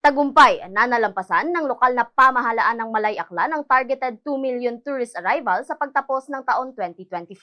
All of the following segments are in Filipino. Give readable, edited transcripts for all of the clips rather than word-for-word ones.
Tagumpay na nalampasan ng lokal na pamahalaan ng Malay Aklan ang targeted 2 million tourist arrival sa pagtapos ng taon 2025.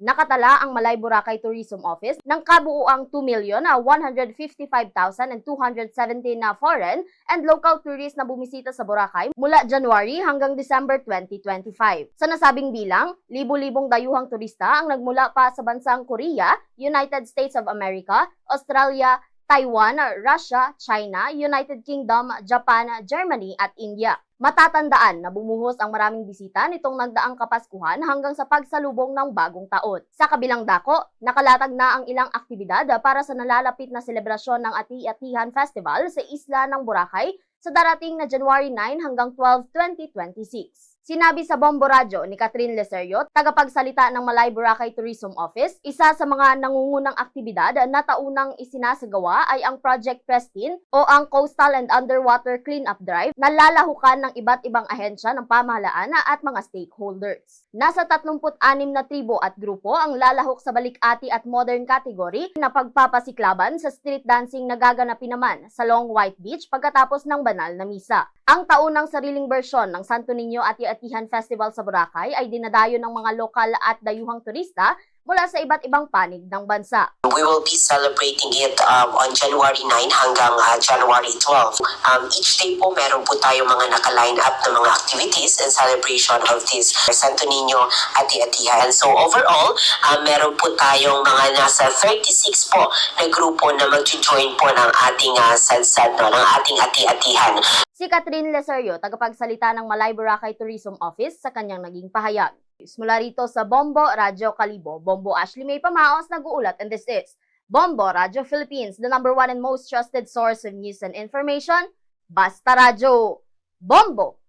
Nakatala ang Malay Boracay Tourism Office ng kabuuang 2,155,217 na foreign and local tourists na bumisita sa Boracay mula January hanggang December 2025. Sa nasabing bilang, libu-libong dayuhang turista ang nagmula pa sa bansang Korea, United States of America, Australia, Taiwan, Russia, China, United Kingdom, Japan, Germany at India. Matatandaan na bumuhos ang maraming bisita nitong nagdaang Kapaskuhan hanggang sa pagsalubong ng bagong taon. Sa kabilang dako, nakalatag na ang ilang aktibidad para sa nalalapit na selebrasyon ng Ati-Atihan Festival sa isla ng Boracay sa darating na January 9 hanggang 12, 2026. Sinabi sa Bombo Radyo ni Catherine Leserio, tagapagsalita ng Malay Boracay Tourism Office, isa sa mga nangungunang aktibidad na taunang isinasagawa ay ang Project Pristine o ang Coastal and Underwater Cleanup Drive na lalahukan ng iba't ibang ahensya ng pamahalaan at mga stakeholders. Nasa 36 na tribo at grupo ang lalahok sa balikati at modern category na pagpapasiklaban sa street dancing na gaganapin naman sa Long White Beach pagkatapos ng banal na misa. Ang taunang sariling bersyon ng Santo Niño Ati-Atihan Festival sa Boracay ay dinadayo ng mga lokal at dayuhang turista mula sa iba't ibang panig ng bansa. We will be celebrating it on January 9 hanggang January 12. Each day po meron po tayong mga naka-line up na mga activities and celebration of this Santo Niño Ati-Atihan. So overall, meron po tayong mga nasa 36 po na grupo na mag-join po ng ating sadsad, ng ating Ati-Atihan. Si Catherine Leserio, tagapagsalita ng Malay Boracay Tourism Office sa kanyang naging pahayag. Mula rito sa Bombo Radyo Kalibo, Bombo Ashley May Pamaos nag-uulat, and this is Bombo Radyo Philippines, the #1 and most trusted source of news and information. Basta Radyo. Bombo!